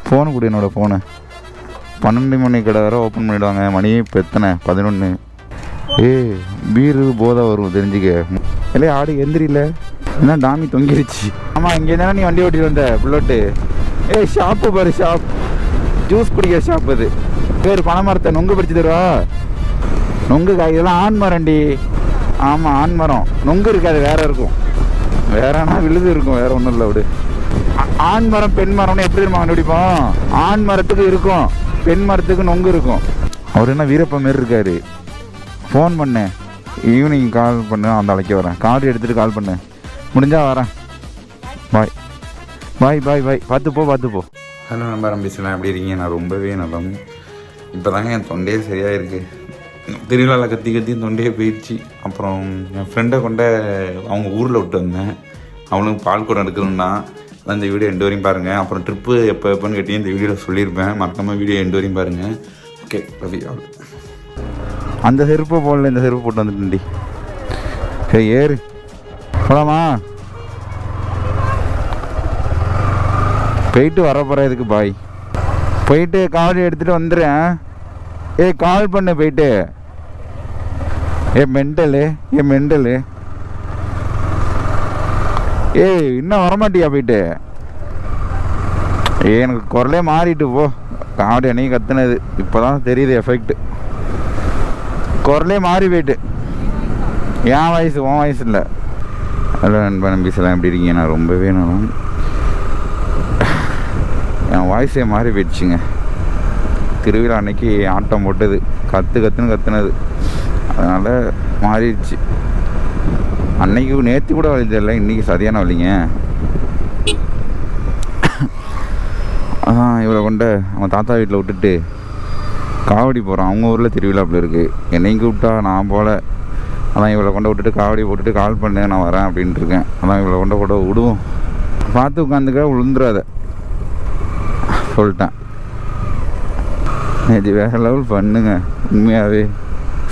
Phone கொடு, என்னோடய phone. 12 மணி கடை வேறு ஓப்பன் பண்ணிவிடுவாங்க. மணி இப்போ எத்தனை? 11. பீரு போதை வரும் தெரிஞ்சுக்க. இல்லையே ஆடு எந்திரில, என்ன டாமி தொங்கிருச்சு. ஆமாம், இங்கே தானே நீ வண்டி ஓட்டிட்டு வந்த புல்லட்டு. ஷாப்பு பாரு, ஷாப் ஜூஸ் குடிக்கிற ஷாப். அது பேர் பனைமரத்தை நொங்கு பறிச்சு தருவா. நொங்கு காய் இதெல்லாம் ஆண் மரம்டி. ஆமாம், ஆண் மரம். நொங்கு இருக்காது, வேற இருக்கும். வேறனா விழுது இருக்கும், வேற ஒன்றும் இல்லை. விடு. ஆண் மரம் பெண் மரம்னு எப்படி நம்ம கண்டுபிடிப்போம்? ஆண் மரத்துக்கு இருக்கும், பெண் மரத்துக்கு நொங்கு இருக்கும். அவர் என்ன வீரப்ப மாரி இருக்காரு. ஃபோன் பண்ணு, ஈவினிங் கால் பண்ணு, அந்த அழைக்க வரேன். கார்டு எடுத்துகிட்டு கால் பண்ணு, முடிஞ்சா வரேன். பாய் பாய் பாய் பாய். பார்த்து போ. ஹலோ நம்ப ஆரம்பிச்சலாம், எப்படி இருக்கீங்க? நான் ரொம்பவே நலம். இப்போ தாங்க என் தொண்டையே சரியாக இருக்குது. திருவிழாவில் கத்தி என் தொண்டையே போயிடுச்சு. அப்புறம் என் ஃப்ரெண்டை கொண்ட அவங்க ஊரில் விட்டு வந்தேன். அவனுக்கு பால் குடம் எடுக்கணும்னா அந்த வீடியோ எண்டு வரையும் பாருங்கள். அப்புறம் ட்ரிப்பு எப்போன்னு கேட்டீங்க, இந்த வீடியோவில் சொல்லியிருப்பேன். மறக்காமல் வீடியோ எண்டு வரையும் பாருங்கள். ஓகே ரவி, அந்த செருப்பை போடல, இந்த செருப்பு போட்டு வந்துட்டுண்டி. சரி ஏறு, போலாமா? போயிட்டு வர போகிறேன். இதுக்கு பாய். போயிட்டு காவடி எடுத்துகிட்டு வந்துடுறேன். கால் பண்ணு போயிட்டு. மெண்டலு, இன்னும் வரமாட்டியா போயிட்டு? எனக்கு குரலே மாறிட்டு போ. காமெடி அன்னைக்கு கத்துனது இப்போ தான் தெரியுது எஃபெக்ட். குரலே மாறி போயிட்டு. என் வயசு உன் வயசு இல்லை. ஹலோ நண்பா, நம்பிசலாம், எப்படி இருக்கீங்க? நான் ரொம்பவே நானும் என் வாய்ஸே மாறி போயிடுச்சுங்க. திருவிழா அன்னைக்கு ஆட்டம் போட்டது, கத்துன்னு கத்துனது, அதனால் மாறிடுச்சு. அன்னைக்கு நேற்று கூட வலி தெரியல, இன்றைக்கி சரியான வலிங்க. அதான் இவளை கொண்ட அவன் தாத்தா வீட்டில் விட்டுட்டு காவடி போகிறான். அவங்க ஊரில் திருவிழா அப்படி இருக்குது. என்னையும் கூப்பிட்டா நான் போல். அதான் இவளை கொண்ட விட்டுட்டு காவடி போட்டுட்டு கால் பண்ணு, நான் வரேன் அப்படின்ட்டு இருக்கேன். அதான் இவளை கொண்ட கூட விடுவோம். பார்த்து உட்காந்துக்க, விழுந்துடாத சொல்லிட்டேன். இது வேறு லெவல் பண்ணுங்க உண்மையாகவே.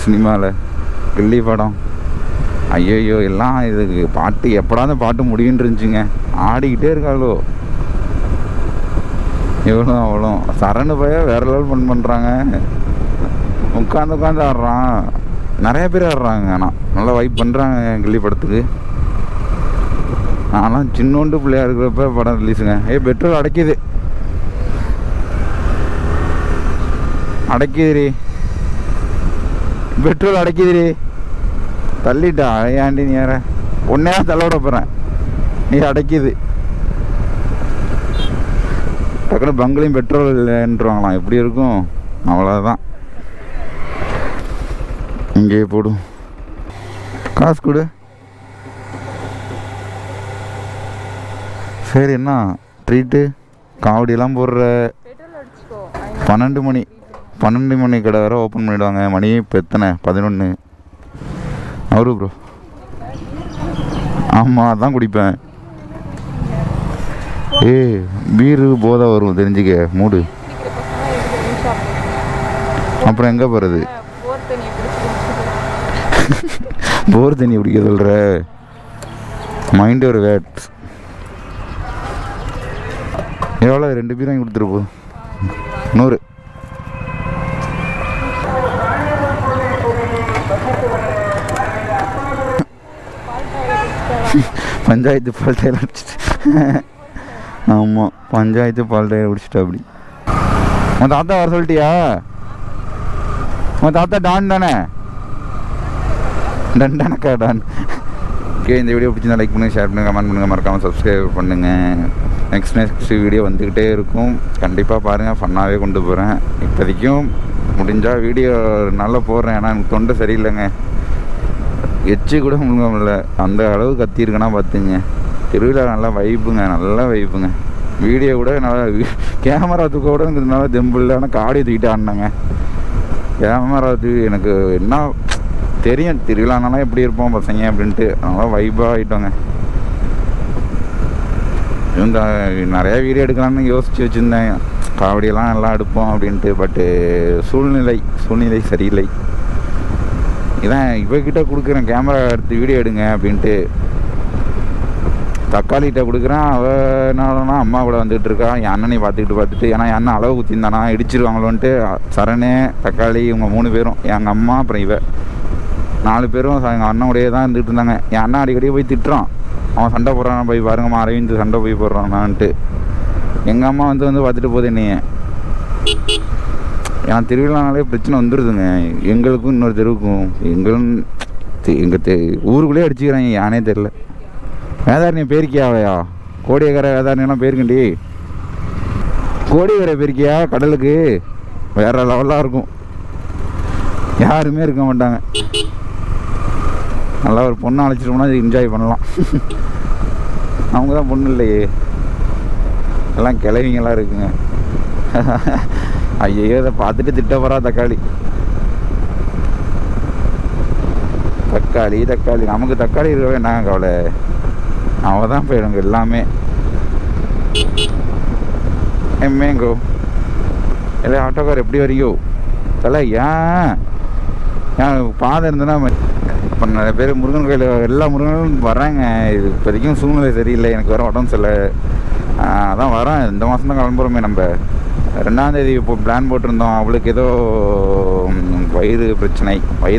சினிமாவில் கில்லி படம், ஐயோ எல்லாம் இதுக்கு பாட்டு எப்படா அந்த பாட்டு முடியுன்னு இருந்துச்சுங்க. ஆடிக்கிட்டே இருக்காளோ எவ்வளோ அவ்வளோ. சரணு பைய வேறு லெவல் பண்ணுறாங்க. உட்காந்து ஆடுறான். நிறைய பேர் ஆடுறாங்க. ஆனால் நல்லா வைப் பண்ணுறாங்க கில்லி படத்துக்கு. ஆனால் சின்னோண்டு பிள்ளையா இருக்கிறப்ப படம் ரிலீஸுங்க. Petrol அடைக்குதுரி, petrol அடைக்குதுரி. தள்ளிட்டா ஏன்டி நீ வேற ஒன்னே தள்ள விட போகிறேன். நீ அடைக்குது. டக்குனு பங்குலையும் பெட்ரோல் இல்லைன்றாங்களாம். எப்படி இருக்கும்? அவ்வளோதான். இங்கேயே போடும். காசு கொடு. சரி, என்ன ட்ரீட்டு? காவடியெல்லாம் போடுற. 12 மணி கடை வேறு ஓப்பன் பண்ணிவிடுவாங்க. மணி இப்போ எத்தனை? 11. அவரு ப்ரோ. ஆமாம், அதான் குடிப்பேன். பீரு போதை வரும் தெரிஞ்சுக்க, மூடு. அப்புறம் எங்கே போகிறது? போர் தண்ணி குடிக்க சொல்கிற மைண்ட் ஒரு வேட். எவ்வளோ? 2 பீர் வாங்கி கொடுத்துரு போ. 100. பஞ்சாயத்து பால் டயர் அடிச்சிட்டு. ஆமாம், பஞ்சாயத்து பால் டயர் குடிச்சிட்டா. அப்படி உன் தாத்தா வர சொல்லிட்டியா? உன் தாத்தா டான் தானே? டானக்கா டான். ஓகே, இந்த வீடியோ பிடிச்சிருந்தா லைக் பண்ணுங்கள், ஷேர் பண்ணுங்கள், கமெண்ட் பண்ணுங்கள், மறக்காமல் சப்ஸ்கிரைப் பண்ணுங்கள். நெக்ஸ்ட் வீடியோ வந்துக்கிட்டே இருக்கும். கண்டிப்பாக பாருங்கள், ஃபன்னாகவே கொண்டு போகிறேன். இப்போதைக்கும் முடிஞ்சால் வீடியோ நல்லா போடுறேன். ஏன்னா எனக்கு தொண்டை சரியில்லைங்க. எச்சு கூட முழுங்க முடியல, அந்த அளவு கத்திருக்கேன்னா பார்த்துங்க. திருவிழா நல்லா வைப்புங்க. வீடியோ கூட நல்லா கேமரா தூக்க கூட எனக்கு நல்லா தெம்பில்ல. ஆனால் காடி தூக்கிட்டு ஆடினாங்க. கேமரா தூக்கி எனக்கு என்ன தெரியும், திருவிழானாலாம் எப்படி இருப்போம் பசங்க அப்படின்ட்டு. அதனால வைப்பாக ஆகிட்டோங்க. இந்த நிறையா வீடியோ எடுக்கலான்னு யோசித்து வச்சுருந்தேன். காவடியெல்லாம் நல்லா எடுப்போம் அப்படின்ட்டு. பட்டு சூழ்நிலை சரியில்லை. இதான் இவகிட்ட கொடுக்குறேன், கேமரா எடுத்து வீடியோ எடுங்க அப்படின்ட்டு. தக்காளிகிட்ட கொடுக்குறேன். அவள் என்னன்னா அம்மா கூட வந்துகிட்டு இருக்கான். என் அண்ணனை பார்த்துட்டு ஏன்னா என் அண்ணன் அளவு ஊற்றிருந்தானா இடிச்சிருவாங்களோன்ட்டு சரணே தக்காளி இவங்க 3 பேரும், எங்கள் அம்மா அப்புறம் இவ 4 பேரும் எங்கள் அண்ணனுடையே தான் இருந்துகிட்டு இருந்தாங்க. என் அண்ணன் அடிக்கடி போய் திட்டுறான், அவன் சண்டை போடுறான், போய் பாருங்கம்மா அரவிந்த் சண்டை போய் போடுறான்னான்ட்டு. எங்கள் அம்மா வந்து பார்த்துட்டு போகுது என்னைய. ஏன்னா திருவிழானாலே பிரச்சனை வந்துடுதுங்க எங்களுக்கும் இன்னொரு தெருவுக்கும். எங்கள் ஊருக்குள்ளேயே அடிச்சுக்கிறாங்க, யானே தெரில. வேதாரண்யம் பேருக்கியாவையா? கோடியக்கரை வேதாரண்யம்லாம் போயிருக்கண்டி. கோடியக்கரை பேருக்கியா கடலுக்கு வேற லெவலாக இருக்கும், யாருமே இருக்க மாட்டாங்க. நல்லா ஒரு பொண்ணை அழைச்சிட்டோம்னா என்ஜாய் பண்ணலாம். அவங்க தான் பொண்ணு இல்லையே, எல்லாம் கிளவிங்கெல்லாம் இருக்குங்க. ஐயோ இதை பார்த்துட்டு திட்ட போகிறா தக்காளி நமக்கு தக்காளி இருக்கவே நாங்கள் கவலை. அவள் தான் போயிடுங்க எல்லாமே. எம்மேங்கோ இல்லை ஆட்டோக்கார் எப்படி வரீங்கோ தலை? ஏன் பாதை இருந்ததுன்னா இப்போ நிறைய பேர் முருகன் கோயில் எல்லா முருகனும் வர்றாங்க. இது இப்போதைக்கும் சூழ்நிலை சரியில்லை, எனக்கு வர உடம்பு சரியில்லை. அதான் வரேன், இந்த மாதம் தான் கிளம்புறோமே. நம்ம 2ஆம் தேதி இப்போ பிளான் போட்டிருந்தோம். அவளுக்கு ஏதோ வயிறு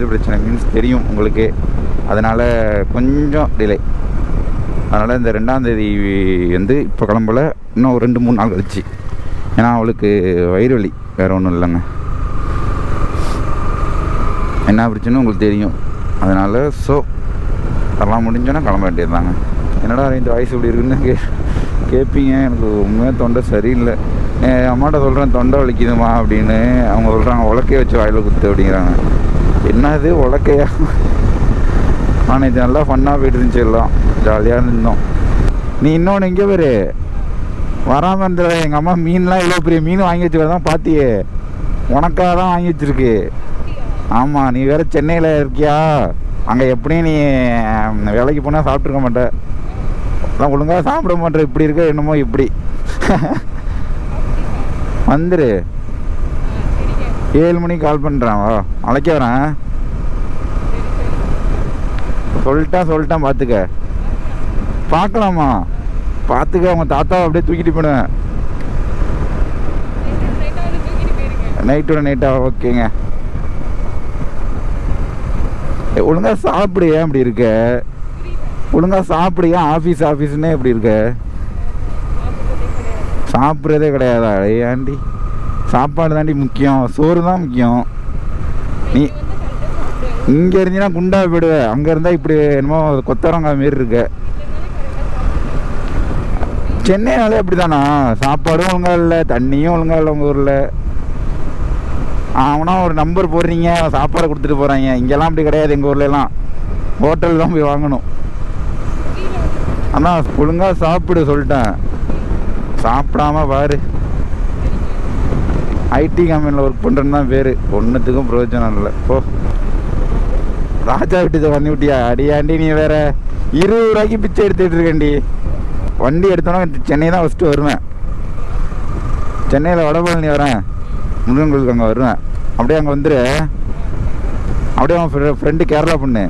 பிரச்சனை மீன்ஸ் தெரியும் உங்களுக்கு, அதனால் கொஞ்சம் டிலே. அதனால் இந்த 2ஆம் தேதி வந்து இப்போ கிளம்பல, இன்னும் ஒரு 2-3 நாள் கழிச்சு. ஏன்னா அவளுக்கு வயிறு வலி, வேறு ஒன்றும் இல்லைங்க. என்ன பிரச்சனை உங்களுக்கு தெரியும். அதனால் அதெல்லாம் முடிஞ்சோன்னா கிளம்ப வேண்டியது தாங்க. என்னடா இந்த வயசு இப்படி இருக்குன்னு கேட்பீங்க. எனக்கு உண்மையாக தொண்டை சரியில்லை. என் அம்மாட்ட சொல்கிறேன் தொண்டை வலிக்குதுமா அப்படின்னு. அவங்க சொல்கிறாங்க உலக்கையை வச்சு வாயில் குத்து அப்படிங்கிறாங்க. என்னது உலக்கையா? ஆனால் இது நல்லா ஃபன்னாக போயிட்டு இருந்துச்சு, எல்லாம் ஜாலியாக இருந்தோம். நீ இன்னொன்று எங்கே பேர் வராமல் இருந்த எங்கள் அம்மா மீன்லாம் இவ்வளோ பெரிய மீன் வாங்கி வச்சுக்கிறதான் பார்த்தியே, உனக்காக தான் வாங்கி வச்சுருக்கு. ஆமாம், நீ வேறு சென்னையில் இருக்கியா, அங்கே எப்படியும் நீ வேலைக்கு போனால் சாப்பிட்ருக்க மாட்டேன். அதான் ஒழுங்காக சாப்பிட மாட்டேன், இப்படி இருக்க என்னமோ இப்படி. வந்துரு, 7 மணிக்கு கால் பண்ணுறான், வா அழைக்க வரேன். சொல்லிட்டான் பார்த்துக்க. பார்க்கலாமா? பார்த்துக்க, அவங்க தாத்தாவை அப்படியே தூக்கிட்டு போயிடுவேன். நைட்டா ஓகேங்க. ஒழுங்காக சாப்பிடு, ஏன் இப்படி இருக்க? ஒழுங்காக சாப்பிடு, ஏன் ஆஃபீஸ்னே இப்படி இருக்க? சாப்பிட்றதே கிடையாதா? ஏன்டி சாப்பாடு தாண்டி முக்கியம், சோறு தான் முக்கியம். நீ இங்கே இருந்தீங்கன்னா குண்டா போயிடுவேன், அங்கே இருந்தால் இப்படி என்னமோ கொத்தரங்காய் மாரி இருக்க. சென்னைனாலே அப்படி தானா? சாப்பாடும் ஒழுங்காக இல்லை, தண்ணியும் ஒழுங்காக இல்லை உங்கள் ஊரில். அவனா ஒரு நம்பர் போடுறீங்க, சாப்பாடை கொடுத்துட்டு போகிறாங்க. இங்கெல்லாம் அப்படி கிடையாது, எங்கள் ஊர்லலாம் ஹோட்டல் தான் போய் வாங்கணும். ஆனால் ஒழுங்காக சாப்பிடு சொல்லிட்டேன், சாப்பிடாம பாரு. ஐடி கம்பெனியில் ஒர்க் பண்ணுறேன்னு தான் பேர், ஒன்றுத்துக்கும் பிரயோஜனம் இல்லை. ஓ ராஜா விட்டு பண்ணி விட்டியா? அடியாண்டி நீ வேற 20 ரூபாய்க்கு பிச்சை எடுத்துகிட்டு இருக்கேன்டி. வண்டி எடுத்தோன்னா சென்னை தான் ஃபஸ்ட்டு வருவேன். சென்னையில் வடபழனி வரேன், முருகன் கோயிலுக்கு அங்கே வருவேன். அப்படியே அங்கே வந்துடு. அப்படியே அவன் ஃப்ரெண்டு கேரளா பொண்ணு,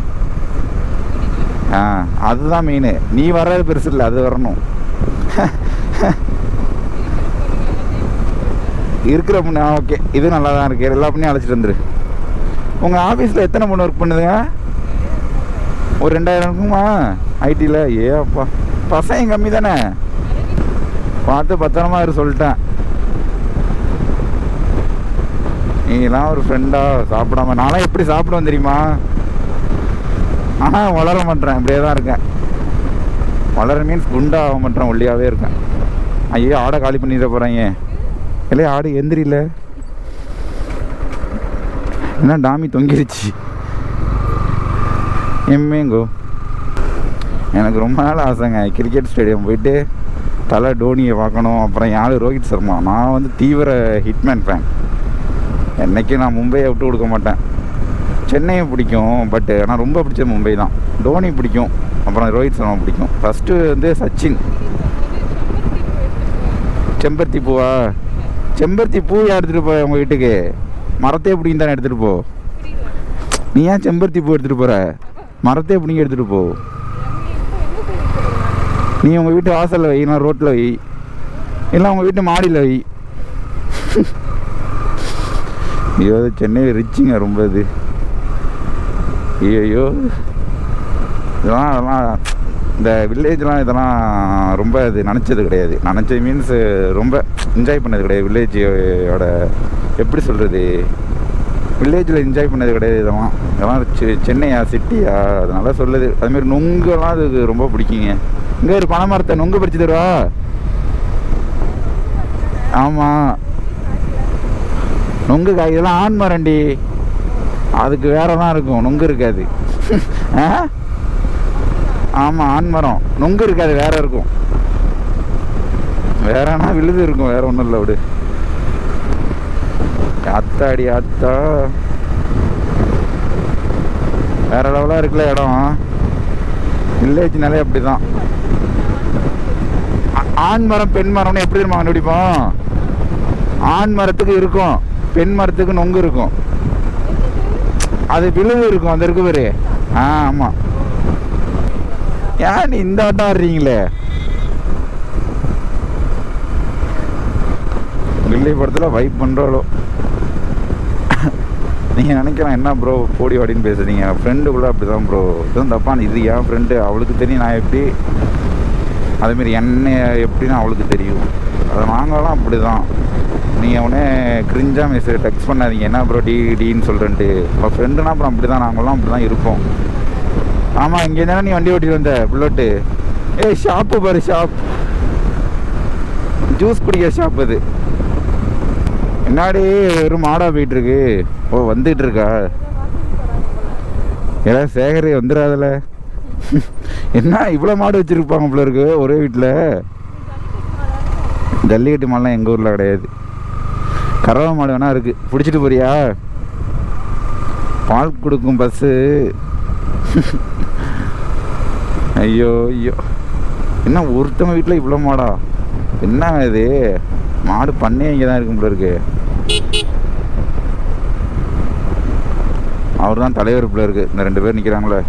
அதுதான் மெயின். நீ வர்றது பெருசு இல்லை, அது வரணும். இருக்கிற பொண்ணு ஓகே, இது நல்லா தான் இருக்கு. எல்லா பொண்ணையும் அழைச்சிட்டு வந்துரு. உங்கள் ஆஃபீஸில் எத்தனை பொண்ணு ஒர்க் பண்ணுதுங்க? ஒரு 2000 இருக்குமா ஐடியில்? ஏப்பா பசங்க கம்மி தானே, பார்த்து பத்திரமா இரு சொல்லிட்டேன். நீங்களாம் ஒரு ஃப்ரெண்டா சாப்பிடாம? நான்லாம் எப்படி சாப்பிடுவேன் தெரியுமா? ஆனால் வளர மாட்டேன், இப்படியே தான் இருக்கேன். வளர மீன்ஸ் குண்டாக மாட்டேன், ஒல்லியாகவே இருக்கேன். ஐயோ ஆடை காலி பண்ணிட போகிறாங்க. இல்லையா ஆடு எந்திரில, என்ன டாமி தொங்கிருச்சு. எம்மேங்கோ எனக்கு ரொம்ப நாள் ஆசைங்க, கிரிக்கெட் ஸ்டேடியம் போயிட்டு தலை டோனியை பார்க்கணும். அப்புறம் யார் ரோஹித் சர்மா. நான் வந்து தீவிர ஹிட்மேன் ஃபேன். என்றைக்கும் நான் மும்பையை விட்டு கொடுக்க மாட்டேன். சென்னையும் பிடிக்கும், பட் ஆனால் ரொம்ப பிடிச்சது மும்பை தான். டோனி பிடிக்கும், அப்புறம் ரோஹித் சர்மா பிடிக்கும். ஃபஸ்ட்டு வந்து சச்சின். செம்பருத்தி பூவா? செம்பருத்தி பூ எடுத்துகிட்டு போய் உங்கள் வீட்டுக்கு மரத்தே பிடிங்கி தானே எடுத்துகிட்டு போ. நீ ஏன் செம்பருத்தி பூ எடுத்துகிட்டு போகிற? மரத்தே பிடிங்கி எடுத்துகிட்டு போ. நீ உங்கள் வீட்டு வாசலில் வை, நான் ரோட்டில் வை, இல்லை உங்கள் வீட்டு மாடியில் வை. ஐயோ சென்னை ரிச்சுங்க ரொம்ப இது. ஐயோ அதெல்லாம் இந்த வில்லேஜ்லாம் இதெல்லாம் ரொம்ப இது நினச்சது கிடையாது. நினச்சது மீன்ஸ் ரொம்ப என்ஜாய் பண்ணது கிடையாது. வில்லேஜோட எப்படி சொல்கிறது, வில்லேஜில் என்ஜாய் பண்ணது கிடையாது. இதெல்லாம் சென்னையா சிட்டியா அதனால சொல்லுது. அதுமாரி நுங்கெல்லாம் அதுக்கு ரொம்ப பிடிக்குங்க. இங்கே ஒரு பனை மரத்தை நுங்கு பறிச்சு தருவா. ஆமாம் நுங்கு காய் இதெல்லாம் ஆண் மரண்டி, அதுக்கு வேற தான் இருக்கும், நுங்கு இருக்காது. ஆமாம் ஆண் மரம், நுங்கு இருக்காது, வேற இருக்கும். வேறனா விழுது இருக்கும், வேற ஒன்றும் இல்லை. விடு அத்தாடி அத்தா, வேற லெவலாக இருக்குல்ல இடம். வில்லேஜ்னாலே அப்படி தான். ஆண் மரம் பெண் மரம்னு எப்படி நம்ம கண்டுபிடிப்போம்? ஆண் மரத்துக்கு இருக்கும், பெண் மரத்துக்கு நொங்கு இருக்கும். அது விழுது இருக்கும், அந்த இருக்கு பேரு. ஆமாம். ஏன் நீ இந்த ஆட்டம் ஆடுறீங்களே? வில்லை படத்தில் வைப் பண்ணுறாளோ நீங்கள் நினைக்கலாம் என்ன ப்ரோ போடி வாடின்னு பேசுகிறீங்க. ஃப்ரெண்டுக்குள்ளே அப்படி தான் ப்ரோ, இதுவும் தப்பான இது என் ஃப்ரெண்டு, அவளுக்கு தெரியும் நான் எப்படி, அதேமாரி என்ன எப்படின்னு அவளுக்கு தெரியும். அதை நாங்களாம் அப்படி தான். நீங்கள் உடனே கிரிஞ்சாக மெசேஜ் டெக்ஸ்ட் பண்ணாதீங்க, என்ன ப்ரோ டின்னு சொல்கிறேன்ட்டு. இப்போ ஃப்ரெண்டுனா அப்புறம் அப்படி தான், நாங்களாம் அப்படி தான் இருப்போம். ஆமாம் இங்கே தானே நீ வண்டி ஓட்டிட்டு வந்த புல்லட்டு. ஏய் ஷாப்பு பாரு, ஷாப் ஜூஸ் குடிக்கிற ஷாப் அது. என்னாடி வெறும் மாடாக போயிட்டுருக்கு. ஓ வந்துகிட்டு இருக்கா? ஏதாவது சேகரி வந்துடாதில்ல. என்ன இவ்வளோ மாடு வச்சுருப்பாங்க போல இருக்கு ஒரே வீட்டில். ஜல்லிக்கட்டு மாடெலாம் எங்கள் ஊரில் கிடையாது. கறவை மாடு வேணா இருக்குது, பிடிச்சிட்டு போறியா? பால் கொடுக்கும் பஸ்ஸு. ஐயோ ஐயோ, என்ன ஒருத்தவங்க வீட்டில் இவ்வளோ மாடா? என்ன இது மாடு பண்ணே இங்கே தான் இருக்கும் போல இருக்கு. அவர் தான் தலைவர் போல இருக்கு. இந்த 2 பேர் நிற்கிறாங்களே,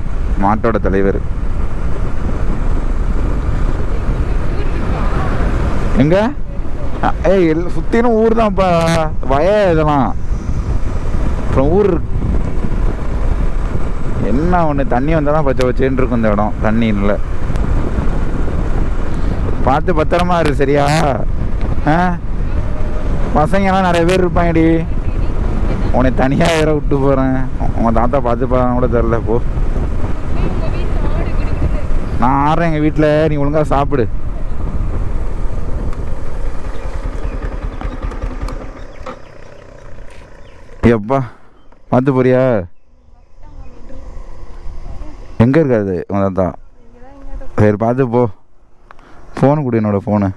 மாட்டோட தலைவர். எங்க ஏய் சுற்றினும் ஊர் தான்ப்பா, வய இதெல்லாம். அப்புறம் ஊர் என்ன ஒன்று, தண்ணி வந்தால் தான் பச்சை பச்சேன்னு இருக்கும் இந்த இடம். தண்ணி இல்லை. பார்த்து பத்திரமா இரு சரியா? பசங்கெல்லாம் நிறைய பேர் இருப்பாங்கடி. உன்னை தனியாக வேற விட்டு போகிறேன். உங்கள் தாத்தா பார்த்து போகிறாங்க கூட தெரில. போ, நான் ஆடுறேன் எங்கள் வீட்டில், நீ ஒழுங்காக சாப்பிடு. எப்பா பார்த்து போறியா? எங்கே இருக்காது உங்கள் தாத்தா? சரி பார்த்து போ. ஃபோனு கொடு, என்னோடய ஃபோனு.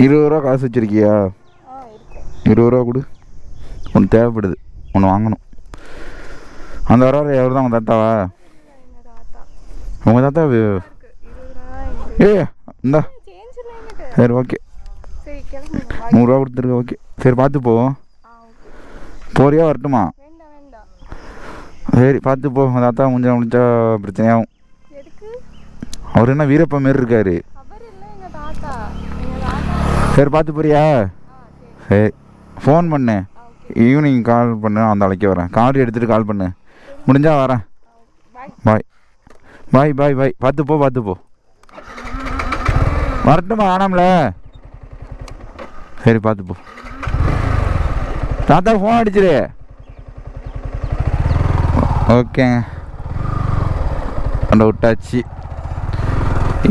20 ரூபா காசு வச்சுருக்கியா? 20 ரூபா கொடு, ஒன்று தேவைப்படுது, ஒன்று வாங்கணும். அந்த வர எவ்வளோ தான் உங்கள் தாத்தாவா? உங்கள் தாத்தா ஏ இந்தா. சரி ஓகே, 100 ரூபா கொடுத்துருக்க. ஓகே சரி பார்த்து போ. போறியா வரட்டுமா? சரி பார்த்து போ. உங்கள் தாத்தா முடிஞ்சா பிரச்சனையாகும். அவர் என்ன வீரப்பா மாரி இருக்காரு. சரி பார்த்து போறியா? சரி ஃபோன் பண்ணு, ஈவினிங் கால் பண்ணு, அந்த அழைக்க வரேன். கார்டு எடுத்துகிட்டு கால் பண்ணு, முடிஞ்சா வரேன். பாய் பாய் பாய் பாய். பார்த்து போ பார்த்து போ. வரட்டுமா வேணாம்ல? சரி பார்த்து போ. தாத்தா ஃபோன் அடிச்சிரு. ஓகேங்க அந்த விட்டாச்சு.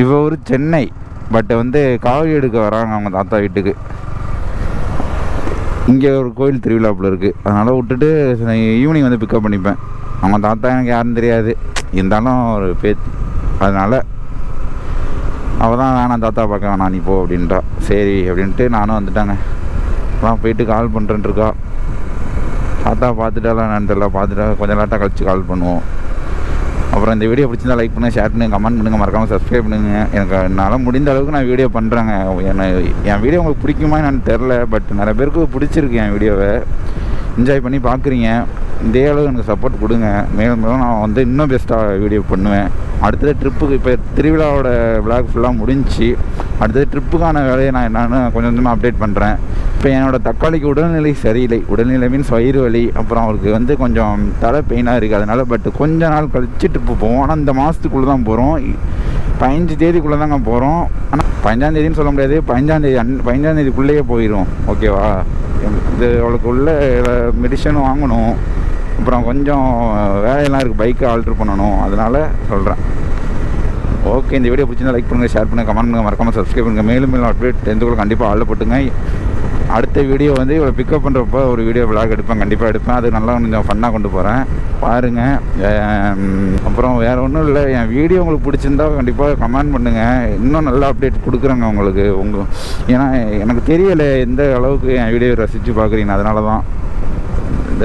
இவ ஒரு சென்னை, பட் காவடி எடுக்க வராங்க அவங்க தாத்தா வீட்டுக்கு. இங்கே ஒரு கோயில் திருவிழாப்பில் இருக்குது, அதனால் விட்டுட்டு ஈவினிங் பிக்கப் பண்ணிப்பேன். அவங்க தாத்தா எனக்கு யாரும் தெரியாது, இருந்தாலும் ஒரு பேத்தி, அதனால் அவள் தான் வேணாம் தாத்தா பார்க்க வேணாம் நீ போ அப்படின்ட்டா. சரி அப்படின்ட்டு நானும் வந்துட்டாங்க. அதான் போயிட்டு கால் பண்ணுறேன்ருக்கா. தாத்தா பார்த்துட்டாலாம் என்னன்னு தெரியல, பார்த்துட்டா கொஞ்சம் லேட்டாக கழிச்சு கால் பண்ணுவோம். அப்புறம் இந்த வீடியோ பிடிச்சிருந்தா லைக் பண்ணுங்கள், ஷேர் பண்ணுங்கள், கமெண்ட் பண்ணுங்கள், மறக்காமல் சப்ஸ்கிரைப் பண்ணுங்கள். எனக்கு என்னால் முடிந்த அளவுக்கு நான் வீடியோ பண்ணுறேங்க. என் வீடியோ உங்களுக்கு பிடிக்குமா என்னன்னு தெரில, பட் நிறைய பேருக்கு பிடிச்சிருக்கு என் வீடியோவை. என்ஜாய் பண்ணி பார்க்குறீங்க. இதே அளவு எனக்கு சப்போர்ட் கொடுங்க. மேலும் மேலும் நான் வந்து இன்னும் பெஸ்ட்டாக வீடியோ பண்ணுவேன். அடுத்தது ட்ரிப்புக்கு இப்போ திருவிழாவோட விளாக் ஃபுல்லாக முடிஞ்சு அடுத்தது ட்ரிப்புக்கான வேலையை நான் என்னென்னு கொஞ்சம் கொஞ்சமாக அப்டேட் பண்ணுறேன். இப்போ என்னோடய தக்காளிக்கு உடல்நிலை சரியில்லை. உடல்நிலை மீன்ஸ் வயிறு வலி, அப்புறம் அவருக்கு வந்து கொஞ்சம் தலை பெயினாக இருக்குது. அதனால் பட் கொஞ்ச நாள் கழிச்சு ட்ரிப்பு போவோம். ஆனால் இந்த மாதத்துக்குள்ளே தான் போகிறோம். 15 தேதிக்குள்ளே தாங்க போகிறோம். ஆனால் 15 தேதின்னு சொல்ல முடியாது, 15ஆம் தேதிக்குள்ளேயே போயிடும். ஓகேவா? இது அவளுக்கு உள்ள மெடிசனும் வாங்கணும், அப்புறம் கொஞ்சம் வேலையெல்லாம் இருக்குது, பைக்கை ஆல்ட்ரு பண்ணணும். அதனால் சொல்கிறேன். ஓகே, இந்த வீடியோ பிடிச்சிருந்தா லைக் பண்ணுங்கள், ஷேர் பண்ணுங்கள், கமெண்ட் பண்ணுங்கள், மறக்காமல் சப்ஸ்கிரைப் பண்ணுங்கள். மேலும் மேலும் அப்டேட் தெரிஞ்சுக்கொள்ள கண்டிப்பாக ஆளில் போட்டுங்க. அடுத்த வீடியோ வந்து இவ்வளோ பிக்கப் பண்ணுறப்போ ஒரு வீடியோ விளாக் எடுப்பேன், கண்டிப்பாக எடுப்பேன். அது நல்லா கொஞ்சம் ஃபன்னாக கொண்டு போகிறேன், பாருங்கள். அப்புறம் வேறு ஒன்றும் இல்லை, என் வீடியோ உங்களுக்கு பிடிச்சிருந்தா கண்டிப்பாக கமெண்ட் பண்ணுங்கள். இன்னும் நல்லா அப்டேட் கொடுக்குறேங்க உங்களுக்கு. ஏன்னா எனக்கு தெரியலை எந்த அளவுக்கு என் வீடியோ ரசித்து பார்க்குறீங்க. அதனால தான்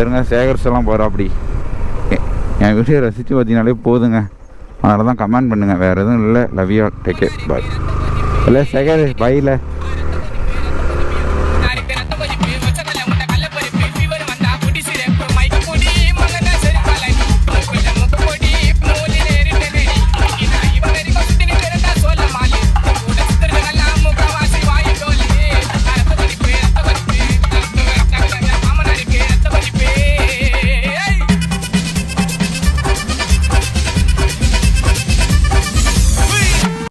இருங்க சேகர்ஸ் எல்லாம் போகிறா. அப்படி என் வீடியோ ரசித்து பார்த்தீங்கனாலே போதுங்க. அதனால தான் கமெண்ட் பண்ணுங்கள், வேறு எதுவும் இல்லை. லவ் யூ, டேக் கேர், பாய். இல்லை சேகர் பாயில்.